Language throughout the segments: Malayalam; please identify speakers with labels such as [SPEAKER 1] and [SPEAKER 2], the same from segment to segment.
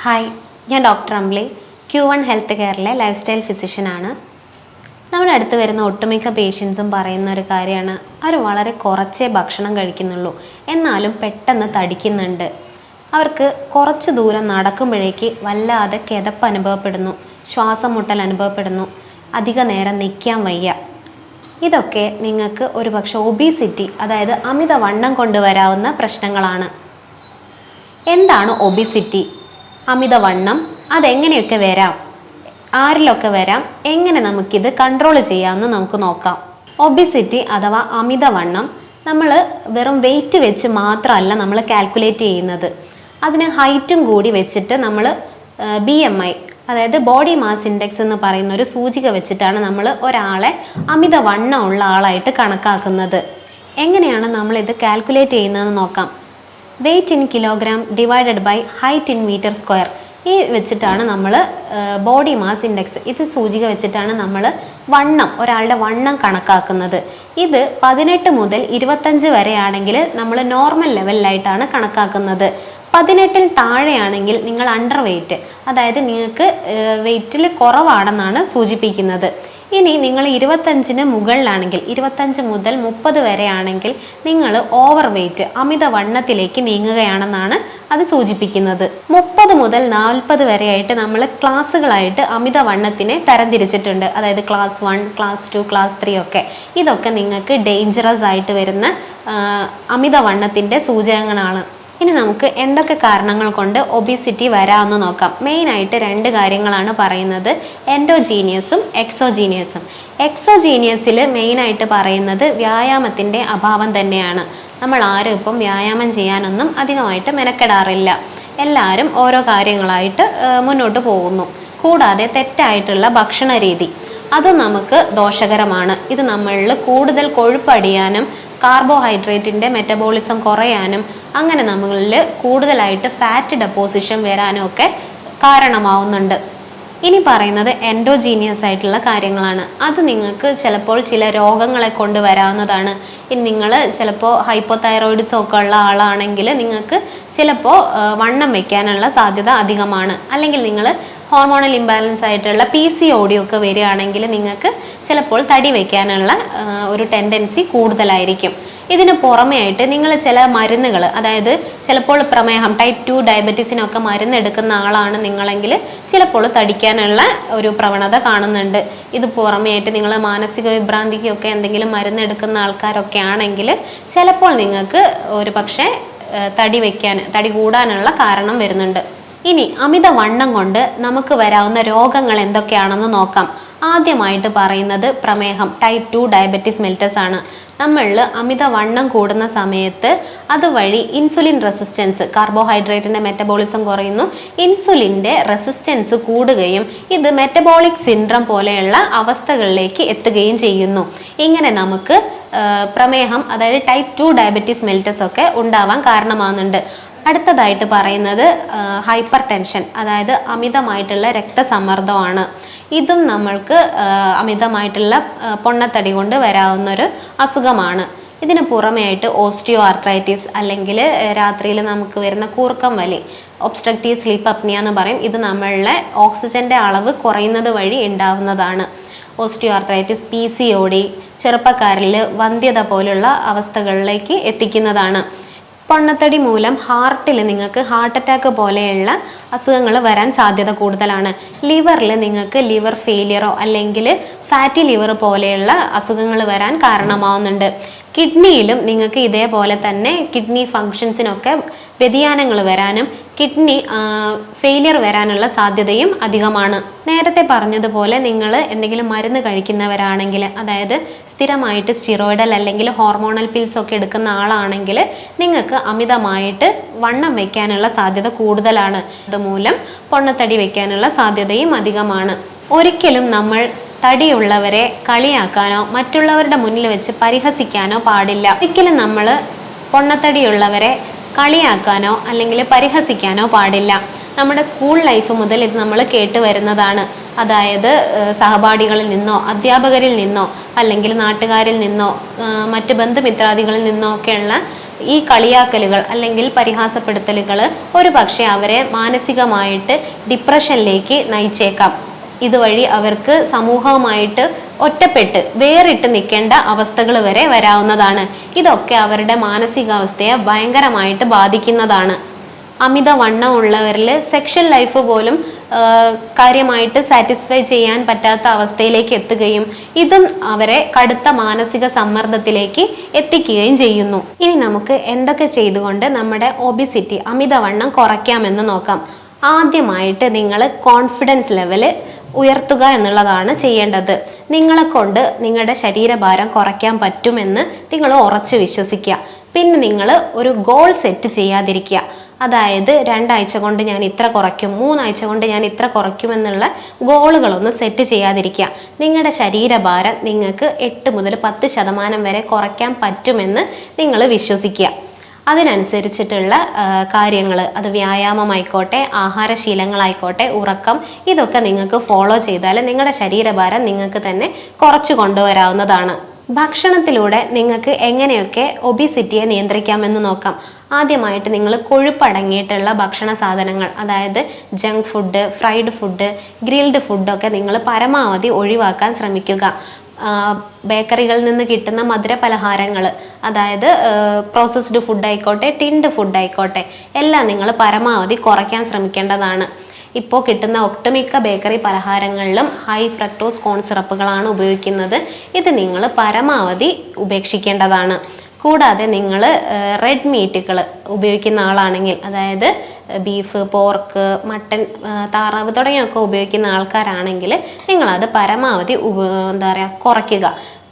[SPEAKER 1] ഹായ്, ഞാൻ ഡോക്ടർ അംബ്ലി, Q1 ഹെൽത്ത് കെയറിലെ ലൈഫ് സ്റ്റൈൽ ഫിസിഷ്യനാണ്. നമ്മുടെ അടുത്ത് വരുന്ന ഒട്ടുമിക്ക പേഷ്യൻസും പറയുന്ന ഒരു കാര്യമാണ്, അവർ വളരെ കുറച്ചേ ഭക്ഷണം കഴിക്കുന്നുള്ളൂ, എന്നാലും പെട്ടെന്ന് തടിക്കുന്നുണ്ട്. അവർക്ക് കുറച്ച് ദൂരം നടക്കുമ്പോഴേക്ക് വല്ലാതെ കിതപ്പ് അനുഭവപ്പെടുന്നു, ശ്വാസം മുട്ടൽ അനുഭവപ്പെടുന്നു, അധിക നേരം നിൽക്കാൻ വയ്യ. ഇതൊക്കെ നിങ്ങൾക്ക് ഒരുപക്ഷെ ഒബീസിറ്റി, അതായത് അമിതവണ്ണം കൊണ്ടുവരാവുന്ന പ്രശ്നങ്ങളാണ്. എന്താണ് ഒബിസിറ്റി, അമിതവണ്ണം, അതെങ്ങനെയൊക്കെ വരാം, ആരിലൊക്കെ വരാം, എങ്ങനെ നമുക്കിത് കൺട്രോൾ ചെയ്യാമെന്ന് നമുക്ക് നോക്കാം. ഒബിസിറ്റി അഥവാ അമിതവണ്ണം നമ്മൾ വെറും വെയിറ്റ് വെച്ച് മാത്രമല്ല നമ്മൾ കാൽക്കുലേറ്റ് ചെയ്യുന്നത്. അതിന് ഹൈറ്റും കൂടി വെച്ചിട്ട് നമ്മൾ BMI, അതായത് ബോഡി മാസ് ഇൻഡെക്സ് എന്ന് പറയുന്ന ഒരു സൂചിക വെച്ചിട്ടാണ് നമ്മൾ ഒരാളെ അമിതവണ്ണം ഉള്ള ആളായിട്ട് കണക്കാക്കുന്നത്. എങ്ങനെയാണ് നമ്മളിത് കാൽക്കുലേറ്റ് ചെയ്യുന്നതെന്ന് നോക്കാം. Weight in kilogram divided by height in metre square, ഈ വെച്ചിട്ടാണ് നമ്മൾ ബോഡി മാസ് ഇൻഡെക്സ്, ഇത് സൂചിക വെച്ചിട്ടാണ് നമ്മൾ ഒരാളുടെ വണ്ണം കണക്കാക്കുന്നത്. ഇത് 18 മുതൽ 25 വരെയാണെങ്കിൽ നമ്മൾ നോർമൽ ലെവലിലായിട്ടാണ് കണക്കാക്കുന്നത്. 18-ൽ താഴെയാണെങ്കിൽ നിങ്ങൾ അണ്ടർ വെയ്റ്റ്, അതായത് നിങ്ങൾക്ക് വെയ്റ്റിൽ കുറവാണെന്നാണ് സൂചിപ്പിക്കുന്നത്. ഇനി നിങ്ങൾ 25-ന് മുകളിലാണെങ്കിൽ, 25 മുതൽ 30 വരെയാണെങ്കിൽ നിങ്ങൾ ഓവർ വെയ്റ്റ്, അമിതവണ്ണത്തിലേക്ക് നീങ്ങുകയാണെന്നാണ് അത് സൂചിപ്പിക്കുന്നത്. 30 മുതൽ 40 വരെയായിട്ട് നമ്മൾ ക്ലാസ്സുകളായിട്ട് അമിതവണ്ണത്തിനെ തരംതിരിച്ചിട്ടുണ്ട്. അതായത് ക്ലാസ് 1, ക്ലാസ് 2, ക്ലാസ് 3 ഒക്കെ. ഇതൊക്കെ നിങ്ങൾക്ക് ഡേഞ്ചറസ് ആയിട്ട് വരുന്ന അമിതവണ്ണത്തിൻ്റെ സൂചകങ്ങളാണ്. ഇനി നമുക്ക് എന്തൊക്കെ കാരണങ്ങൾ കൊണ്ട് ഒബിസിറ്റി വരാമെന്ന് നോക്കാം. മെയിനായിട്ട് 2 കാര്യങ്ങളാണ് പറയുന്നത്, എൻഡോജീനിയസും എക്സോജീനിയസും. എക്സോജീനിയസിൽ മെയിനായിട്ട് പറയുന്നത് വ്യായാമത്തിൻ്റെ അഭാവം തന്നെയാണ്. നമ്മൾ ആരും ഇപ്പം വ്യായാമം ചെയ്യാനൊന്നും അധികമായിട്ട് മെനക്കെടാറില്ല. എല്ലാവരും ഓരോ കാര്യങ്ങളായിട്ട് മുന്നോട്ട് പോകുന്നു. കൂടാതെ തെറ്റായിട്ടുള്ള ഭക്ഷണ രീതി, അതും നമുക്ക് ദോഷകരമാണ്. ഇത് നമ്മളിൽ കൂടുതൽ കൊഴുപ്പടിയാനും കാർബോഹൈഡ്രേറ്റിൻ്റെ മെറ്റബോളിസം കുറയാനും അങ്ങനെ നമ്മളിൽ കൂടുതലായിട്ട് ഫാറ്റ് ഡെപ്പോസിഷൻ വരാനും ഒക്കെ കാരണമാവുന്നുണ്ട്. ഇനി പറയുന്നത് എൻഡോജീനിയസ് ആയിട്ടുള്ള കാര്യങ്ങളാണ്. അത് നിങ്ങൾക്ക് ചിലപ്പോൾ ചില രോഗങ്ങളെ കൊണ്ട് വരാവുന്നതാണ്. ഇനി നിങ്ങൾ ചിലപ്പോൾ ഹൈപ്പോതൈറോയിഡ്സ് ഒക്കെ ഉള്ള ആളാണെങ്കിൽ നിങ്ങൾക്ക് ചിലപ്പോൾ വണ്ണം വയ്ക്കാനുള്ള സാധ്യത അധികമാണ്. അല്ലെങ്കിൽ നിങ്ങൾ ഹോർമോണൽ ഇംബാലൻസ് ആയിട്ടുള്ള PCOD ഒക്കെ വരികയാണെങ്കിൽ നിങ്ങൾക്ക് ചിലപ്പോൾ തടി വയ്ക്കാനുള്ള ഒരു ടെൻഡൻസി കൂടുതലായിരിക്കും. ഇതിന് പുറമെ ആയിട്ട് നിങ്ങൾ ചില മരുന്നുകൾ, അതായത് ചിലപ്പോൾ പ്രമേഹം, ടൈപ്പ് 2 ഡയബറ്റീസിനൊക്കെ മരുന്ന് എടുക്കുന്ന ആളാണ് നിങ്ങളെങ്കിൽ ചിലപ്പോൾ തടിക്കാനുള്ള ഒരു പ്രവണത കാണുന്നുണ്ട്. ഇത് പുറമെ ആയിട്ട് നിങ്ങൾ മാനസിക വിഭ്രാന്തിക്കൊക്കെ എന്തെങ്കിലും മരുന്ന് എടുക്കുന്ന ആൾക്കാരൊക്കെ ആണെങ്കിൽ ചിലപ്പോൾ നിങ്ങൾക്ക് ഒരു പക്ഷേ തടി കൂടാനുള്ള കാരണം വരുന്നുണ്ട്. ഇനി അമിതവണ്ണം കൊണ്ട് നമുക്ക് വരാവുന്ന രോഗങ്ങൾ എന്തൊക്കെയാണെന്ന് നോക്കാം. ആദ്യമായിട്ട് പറയുന്നത് പ്രമേഹം, ടൈപ്പ് 2 ഡയബറ്റീസ് മെലിറ്റസ് ആണ്. നമ്മളിൽ അമിതവണ്ണം കൂടുന്ന സമയത്ത് അതുവഴി ഇൻസുലിൻ റെസിസ്റ്റൻസ്, കാർബോഹൈഡ്രേറ്റിൻ്റെ മെറ്റബോളിസം കുറയുന്നു, ഇൻസുലിൻ്റെ റെസിസ്റ്റൻസ് കൂടുകയും ഇത് മെറ്റബോളിക് സിൻഡ്രം പോലെയുള്ള അവസ്ഥകളിലേക്ക് എത്തുകയും ചെയ്യുന്നു. ഇങ്ങനെ നമുക്ക് പ്രമേഹം, അതായത് ടൈപ്പ് 2 ഡയബറ്റീസ് മെലിറ്റസ് ഒക്കെ ഉണ്ടാവാൻ കാരണമാകുന്നുണ്ട്. അടുത്തതായിട്ട് പറയുന്നത് ഹൈപ്പർ ടെൻഷൻ, അതായത് അമിതമായിട്ടുള്ള രക്തസമ്മർദ്ദമാണ്. ഇതും നമ്മൾക്ക് അമിതമായിട്ടുള്ള പൊണ്ണത്തടി കൊണ്ട് വരാവുന്നൊരു അസുഖമാണ്. ഇതിന് പുറമെയായിട്ട് ഓസ്റ്റിയോ ആർത്രൈറ്റിസ്, അല്ലെങ്കിൽ രാത്രിയിൽ നമുക്ക് വരുന്ന കൂർക്കം വലി, ഒബ്സ്ട്രക്റ്റീവ് സ്ലീപ്പ് അപ്നിയ എന്ന് പറയും. ഇത് നമ്മളുടെ ഓക്സിജൻ്റെ അളവ് കുറയുന്നത് വഴി ഉണ്ടാവുന്നതാണ്. ഓസ്റ്റിയോ ആർത്രൈറ്റിസ്, PCOD ചെറുപ്പക്കാരിൽ വന്ധ്യത പോലുള്ള അവസ്ഥകളിലേക്ക് എത്തിക്കുന്നതാണ്. പൊണ്ണത്തടി മൂലം ഹാർട്ടിൽ നിങ്ങൾക്ക് ഹാർട്ട് അറ്റാക്ക് പോലെയുള്ള അസുഖങ്ങൾ വരാൻ സാധ്യത കൂടുതലാണ്. ലിവറിൽ നിങ്ങൾക്ക് ലിവർ ഫെയിലിയറോ അല്ലെങ്കിൽ ഫാറ്റി ലിവർ പോലെയുള്ള അസുഖങ്ങൾ വരാൻ കാരണമാവുന്നുണ്ട്. കിഡ്നിയിലും നിങ്ങൾക്ക് ഇതേപോലെ തന്നെ കിഡ്നി ഫങ്ഷൻസിനൊക്കെ വ്യതിയാനങ്ങൾ വരാനും കിഡ്നി ഫെയിലിയർ വരാനുള്ള സാധ്യതയും അധികമാണ്. നേരത്തെ പറഞ്ഞതുപോലെ നിങ്ങൾ എന്തെങ്കിലും മരുന്ന് കഴിക്കുന്നവരാണെങ്കിൽ, അതായത് സ്ഥിരമായിട്ട് സ്റ്റിറോയിഡൽ അല്ലെങ്കിൽ ഹോർമോണൽ പിൽസ് ഒക്കെ എടുക്കുന്ന ആളാണെങ്കിൽ നിങ്ങൾക്ക് അമിതമായിട്ട് വണ്ണം വയ്ക്കാനുള്ള സാധ്യത കൂടുതലാണ്. അതുമൂലം പൊണ്ണത്തടി വയ്ക്കാനുള്ള സാധ്യതയും അധികമാണ്. ഒരിക്കലും നമ്മൾ തടിയുള്ളവരെ കളിയാക്കാനോ മറ്റുള്ളവരുടെ മുന്നിൽ വെച്ച് പരിഹസിക്കാനോ പാടില്ല. ഒരിക്കലും നമ്മൾ പൊണ്ണത്തടിയുള്ളവരെ കളിയാക്കാനോ അല്ലെങ്കിൽ പരിഹസിക്കാനോ പാടില്ല. നമ്മുടെ സ്കൂൾ ലൈഫ് മുതൽ ഇത് നമ്മൾ കേട്ട് വരുന്നതാണ്. അതായത് സഹപാഠികളിൽ നിന്നോ അധ്യാപകരിൽ നിന്നോ അല്ലെങ്കിൽ നാട്ടുകാരിൽ നിന്നോ മറ്റ് ബന്ധുമിത്രാദികളിൽ നിന്നോ ഒക്കെയുള്ള ഈ കളിയാക്കലുകൾ അല്ലെങ്കിൽ പരിഹാസപ്പെടുത്തലുകൾ ഒരു പക്ഷേ അവരെ മാനസികമായിട്ട് ഡിപ്രഷനിലേക്ക് നയിച്ചേക്കാം. ഇതുവഴി അവർക്ക് സമൂഹവുമായിട്ട് ഒറ്റപ്പെട്ട് വേറിട്ട് നിൽക്കേണ്ട അവസ്ഥകൾ വരെ വരാവുന്നതാണ്. ഇതൊക്കെ അവരുടെ മാനസികാവസ്ഥയെ ഭയങ്കരമായിട്ട് ബാധിക്കുന്നതാണ്. അമിത വണ്ണം ഉള്ളവരിൽ സെക്ഷൽ ലൈഫ് പോലും കാര്യമായിട്ട് സാറ്റിസ്ഫൈ ചെയ്യാൻ പറ്റാത്ത അവസ്ഥയിലേക്ക് എത്തുകയും ഇതും അവരെ കടുത്ത മാനസിക സമ്മർദ്ദത്തിലേക്ക് എത്തിക്കുകയും ചെയ്യുന്നു. ഇനി നമുക്ക് എന്തൊക്കെ ചെയ്തുകൊണ്ട് നമ്മുടെ ഒബിസിറ്റി അമിതവണ്ണം കുറയ്ക്കാമെന്ന് നോക്കാം. ആദ്യമായിട്ട് നിങ്ങൾ കോൺഫിഡൻസ് ലെവല് ഉയർത്തുക എന്നുള്ളതാണ് ചെയ്യേണ്ടത്. നിങ്ങളെ കൊണ്ട് നിങ്ങളുടെ ശരീരഭാരം കുറയ്ക്കാൻ പറ്റുമെന്ന് നിങ്ങൾ ഉറച്ചു വിശ്വസിക്കുക. പിന്നെ നിങ്ങൾ ഒരു ഗോൾ സെറ്റ് ചെയ്യാതിരിക്കുക. അതായത് 2 ആഴ്ച കൊണ്ട് ഞാൻ ഇത്ര കുറയ്ക്കും, 3 ആഴ്ച കൊണ്ട് ഞാൻ ഇത്ര കുറയ്ക്കും എന്നുള്ള ഗോളുകളൊന്നും സെറ്റ് ചെയ്യാതിരിക്കുക. നിങ്ങളുടെ ശരീരഭാരം നിങ്ങൾക്ക് 8 മുതൽ 10% വരെ കുറയ്ക്കാൻ പറ്റുമെന്ന് നിങ്ങൾ വിശ്വസിക്കുക. അതിനനുസരിച്ചിട്ടുള്ള കാര്യങ്ങൾ, അത് വ്യായാമമായിക്കോട്ടെ, ആഹാരശീലങ്ങളായിക്കോട്ടെ, ഉറക്കം, ഇതൊക്കെ നിങ്ങൾക്ക് ഫോളോ ചെയ്താൽ നിങ്ങളുടെ ശരീരഭാരം നിങ്ങൾക്ക് തന്നെ കുറച്ച് കൊണ്ടുവരാവുന്നതാണ്. ഭക്ഷണത്തിലൂടെ നിങ്ങൾക്ക് എങ്ങനെയൊക്കെ ഒബിസിറ്റിയെ നിയന്ത്രിക്കാമെന്ന് നോക്കാം. ആദ്യമായിട്ട് നിങ്ങൾ കൊഴുപ്പടങ്ങിയിട്ടുള്ള ഭക്ഷണ സാധനങ്ങൾ, അതായത് junk food, fried food, grilled ഫുഡൊക്കെ നിങ്ങൾ പരമാവധി ഒഴിവാക്കാൻ ശ്രമിക്കുക. ബേക്കറികളിൽ നിന്ന് കിട്ടുന്ന മധുര പലഹാരങ്ങൾ, അതായത് പ്രോസസ്ഡ് ഫുഡ് ആയിക്കോട്ടെ, ടിൻഡ് ഫുഡ് ആയിക്കോട്ടെ, എല്ലാം നിങ്ങൾ പരമാവധി കുറയ്ക്കാൻ ശ്രമിക്കേണ്ടതാണ്. ഇപ്പോൾ കിട്ടുന്ന ഒട്ടുമിക്ക ബേക്കറി പലഹാരങ്ങളിലും ഹൈ ഫ്രക്ടോസ് കോൺ സിറപ്പുകളാണ് ഉപയോഗിക്കുന്നത്. ഇത് നിങ്ങൾ പരമാവധി ഉപേക്ഷിക്കേണ്ടതാണ്. കൂടാതെ നിങ്ങൾ റെഡ് മീറ്റുകൾ ഉപയോഗിക്കുന്ന ആളാണെങ്കിൽ, അതായത് ബീഫ്, പോർക്ക്, മട്ടൻ, താറാവ് തുടങ്ങിയൊക്കെ ഉപയോഗിക്കുന്ന ആൾക്കാരാണെങ്കിൽ നിങ്ങളത് പരമാവധി കുറയ്ക്കുക.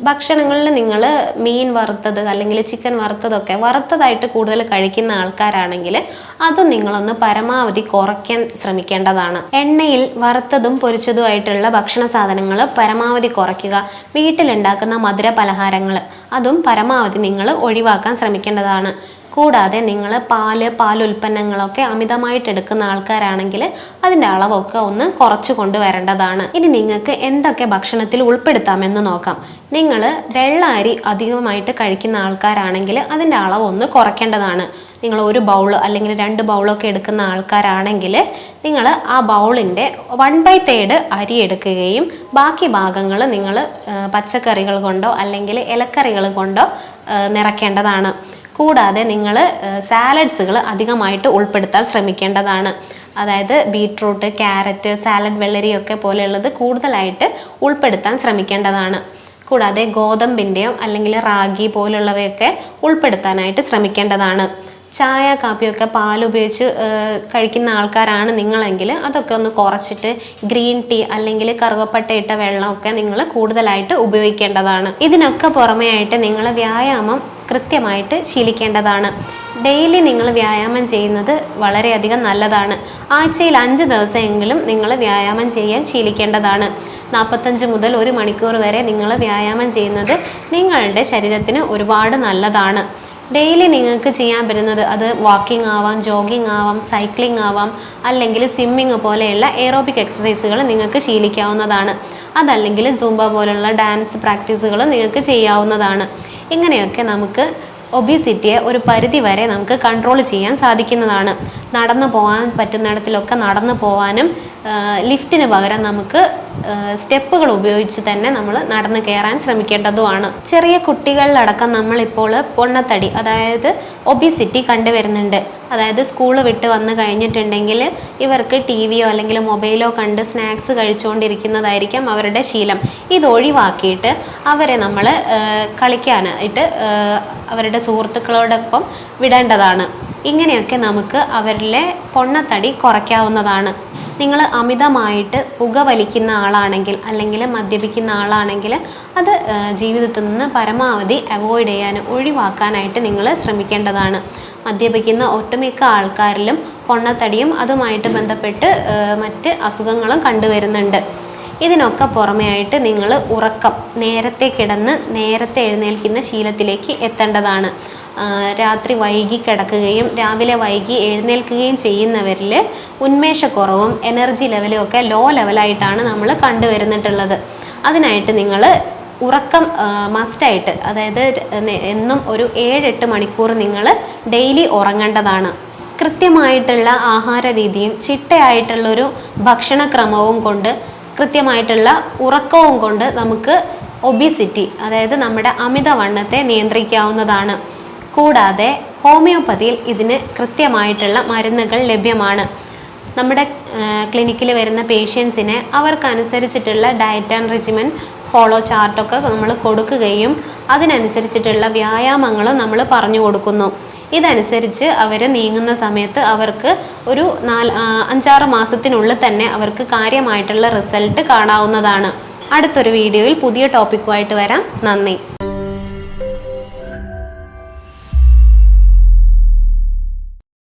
[SPEAKER 1] ഭക്ഷണങ്ങളിൽ നിങ്ങൾ മീൻ വറുത്തത് അല്ലെങ്കിൽ ചിക്കൻ വറുത്തതൊക്കെ വറുത്തതായിട്ട് കൂടുതൽ കഴിക്കുന്ന ആൾക്കാരാണെങ്കിൽ അതും നിങ്ങളൊന്ന് പരമാവധി കുറയ്ക്കാൻ ശ്രമിക്കേണ്ടതാണ്. എണ്ണയിൽ വറുത്തതും പൊരിച്ചതുമായിട്ടുള്ള ഭക്ഷണ സാധനങ്ങൾ പരമാവധി കുറയ്ക്കുക. വീട്ടിലുണ്ടാക്കുന്ന മധുര പലഹാരങ്ങൾ അതും പരമാവധി നിങ്ങൾ ഒഴിവാക്കാൻ ശ്രമിക്കേണ്ടതാണ്. കൂടാതെ നിങ്ങൾ പാലുൽപ്പന്നങ്ങളൊക്കെ അമിതമായിട്ട് എടുക്കുന്ന ആൾക്കാരാണെങ്കിൽ അതിൻ്റെ അളവൊക്കെ ഒന്ന് കുറച്ച് കൊണ്ടുവരേണ്ടതാണ്. ഇനി നിങ്ങൾക്ക് എന്തൊക്കെ ഭക്ഷണത്തിൽ ഉൾപ്പെടുത്താമെന്ന് നോക്കാം. നിങ്ങൾ വെള്ള അരി അധികമായിട്ട് കഴിക്കുന്ന ആൾക്കാരാണെങ്കിൽ അതിൻ്റെ അളവ് ഒന്ന് കുറയ്ക്കേണ്ടതാണ്. നിങ്ങൾ 1 ബൗൾ അല്ലെങ്കിൽ 2 ബൗളൊക്കെ എടുക്കുന്ന ആൾക്കാരാണെങ്കിൽ നിങ്ങൾ ആ ബൗളിൻ്റെ 1/3 അരി എടുക്കുകയും ബാക്കി ഭാഗങ്ങൾ നിങ്ങൾ പച്ചക്കറികൾ കൊണ്ടോ അല്ലെങ്കിൽ ഇലക്കറികൾ കൊണ്ടോ നിറയ്ക്കേണ്ടതാണ്. കൂടാതെ നിങ്ങൾ സാലഡ്സുകൾ അധികമായിട്ട് ഉൾപ്പെടുത്താൻ ശ്രമിക്കേണ്ടതാണ്. അതായത് ബീട്രൂട്ട്, ക്യാരറ്റ്, സാലഡ് വെള്ളരിയൊക്കെ പോലെയുള്ളത് കൂടുതലായിട്ട് ഉൾപ്പെടുത്താൻ ശ്രമിക്കേണ്ടതാണ്. കൂടാതെ ഗോതമ്പിൻ്റെയോ അല്ലെങ്കിൽ റാഗി പോലുള്ളവയൊക്കെ ഉൾപ്പെടുത്താനായിട്ട് ശ്രമിക്കേണ്ടതാണ്. ചായ, കാപ്പിയൊക്കെ പാലുപയോഗിച്ച് കഴിക്കുന്ന ആൾക്കാരാണ് നിങ്ങളെങ്കിൽ അതൊക്കെ ഒന്ന് കുറച്ചിട്ട് ഗ്രീൻ ടീ അല്ലെങ്കിൽ കറുവപ്പട്ട ഇട്ട വെള്ളമൊക്കെ നിങ്ങൾ കൂടുതലായിട്ട് ഉപയോഗിക്കേണ്ടതാണ്. ഇതിനൊക്കെ പുറമേ ആയിട്ട് നിങ്ങൾ വ്യായാമം കൃത്യമായിട്ട് ശീലിക്കേണ്ടതാണ്. ഡെയിലി നിങ്ങൾ വ്യായാമം ചെയ്യുന്നത് വളരെയധികം നല്ലതാണ്. ആഴ്ചയിൽ 5 ദിവസമെങ്കിലും നിങ്ങൾ വ്യായാമം ചെയ്യാൻ ശീലിക്കേണ്ടതാണ്. 45 മുതൽ 1 മണിക്കൂർ വരെ നിങ്ങൾ വ്യായാമം ചെയ്യുന്നത് നിങ്ങളുടെ ശരീരത്തിന് ഒരുപാട് നല്ലതാണ്. ഡെയിലി നിങ്ങൾക്ക് ചെയ്യാൻ പറ്റുന്നത് അത് വാക്കിംഗ് ആവാം, ജോഗിങ് ആവാം, സൈക്ലിംഗ് ആവാം, അല്ലെങ്കിൽ സ്വിമ്മിങ് പോലെയുള്ള എയറോബിക് എക്സസൈസുകൾ നിങ്ങൾക്ക് ശീലിക്കാവുന്നതാണ്. അതല്ലെങ്കിൽ സൂംബ പോലുള്ള ഡാൻസ് പ്രാക്ടീസുകൾ നിങ്ങൾക്ക് ചെയ്യാവുന്നതാണ്. ഇങ്ങനെയൊക്കെ നമുക്ക് ഒബിസിറ്റിയെ ഒരു പരിധി വരെ നമുക്ക് കൺട്രോൾ ചെയ്യാൻ സാധിക്കുന്നതാണ്. നടന്നു പോകാൻ പറ്റുന്നിടത്തിലൊക്കെ നടന്നു പോകാനും ലിഫ്റ്റിന് പകരം നമുക്ക് സ്റ്റെപ്പുകൾ ഉപയോഗിച്ച് തന്നെ നമ്മൾ നടന്ന് കയറാൻ ശ്രമിക്കേണ്ടതുമാണ്. ചെറിയ കുട്ടികളിലടക്കം നമ്മളിപ്പോൾ പൊണ്ണത്തടി, അതായത് ഒബിസിറ്റി കണ്ടുവരുന്നുണ്ട്. അതായത് സ്കൂൾ വിട്ട് വന്ന് കഴിഞ്ഞിട്ടുണ്ടെങ്കിൽ ഇവർക്ക് ടി-വിയോ അല്ലെങ്കിൽ മൊബൈലോ കണ്ട് സ്നാക്സ് കഴിച്ചുകൊണ്ടിരിക്കുന്നതായിരിക്കാം അവരുടെ ശീലം. ഇത് ഒഴിവാക്കിയിട്ട് അവരെ നമ്മൾ കളിക്കാനായിട്ട് അവരുടെ സുഹൃത്തുക്കളോടൊപ്പം വിടേണ്ടതാണ്. ഇങ്ങനെയൊക്കെ നമുക്ക് അവരിലെ പൊണ്ണത്തടി കുറയ്ക്കാവുന്നതാണ്. നിങ്ങൾ അമിതമായിട്ട് പുകവലിക്കുന്ന ആളാണെങ്കിൽ അല്ലെങ്കിൽ മദ്യപിക്കുന്ന ആളാണെങ്കിൽ അത് ജീവിതത്തിൽ നിന്ന് പരമാവധി അവോയ്ഡ് ചെയ്യാൻ, ഒഴിവാക്കാനായിട്ട് നിങ്ങൾ ശ്രമിക്കേണ്ടതാണ്. മദ്യപിക്കുന്ന ഒട്ടുമിക്ക ആൾക്കാരിലും പൊണ്ണത്തടിയും അതുമായിട്ട് ബന്ധപ്പെട്ട് മറ്റ് അസുഖങ്ങളും കണ്ടുവരുന്നുണ്ട്. ഇതിനൊക്കെ പുറമേ ആയിട്ട് നിങ്ങൾ ഉറക്കം, നേരത്തെ കിടന്ന് നേരത്തെ എഴുന്നേൽക്കുന്ന ശീലത്തിലേക്ക് എത്തേണ്ടതാണ്. രാത്രി വൈകി കിടക്കുകയും രാവിലെ വൈകി എഴുന്നേൽക്കുകയും ചെയ്യുന്നവരിൽ ഉന്മേഷക്കുറവും എനർജി ലെവലും ഒക്കെ ലോ ലെവലായിട്ടാണ് നമ്മൾ കണ്ടുവരുന്നിട്ടുള്ളത്. അതിനായിട്ട് നിങ്ങൾ ഉറക്കം മസ്റ്റായിട്ട്, അതായത് എന്നും ഒരു 7-8 മണിക്കൂർ നിങ്ങൾ ഡെയിലി ഉറങ്ങേണ്ടതാണ്. കൃത്യമായിട്ടുള്ള ആഹാര രീതിയും ചിട്ടയായിട്ടുള്ളൊരു ഭക്ഷണക്രമവും കൊണ്ട്, കൃത്യമായിട്ടുള്ള ഉറക്കവും കൊണ്ട് നമുക്ക് ഒബിസിറ്റി, അതായത് നമ്മുടെ അമിതവണ്ണത്തെ നിയന്ത്രിക്കാവുന്നതാണ്. കൂടാതെ ഹോമിയോപ്പതിയിൽ ഇതിന് കൃത്യമായിട്ടുള്ള മരുന്നുകൾ ലഭ്യമാണ്. നമ്മുടെ ക്ലിനിക്കിൽ വരുന്ന പേഷ്യൻസിനെ അവർക്കനുസരിച്ചിട്ടുള്ള ഡയറ്റ് ആൻഡ് റെജിമെൻ ഫോളോ ചാർട്ടൊക്കെ നമ്മൾ കൊടുക്കുകയും അതിനനുസരിച്ചിട്ടുള്ള വ്യായാമങ്ങളും നമ്മൾ പറഞ്ഞു കൊടുക്കുന്നു. ഇതനുസരിച്ച് അവർ നീങ്ങുന്ന സമയത്ത് അവർക്ക് ഒരു 5-6 മാസത്തിനുള്ളിൽ തന്നെ അവർക്ക് കാര്യമായിട്ടുള്ള റിസൾട്ട് കാണാവുന്നതാണ്. അടുത്തൊരു വീഡിയോയിൽ പുതിയ ടോപ്പിക്കുമായിട്ട് വരാം. നന്ദി.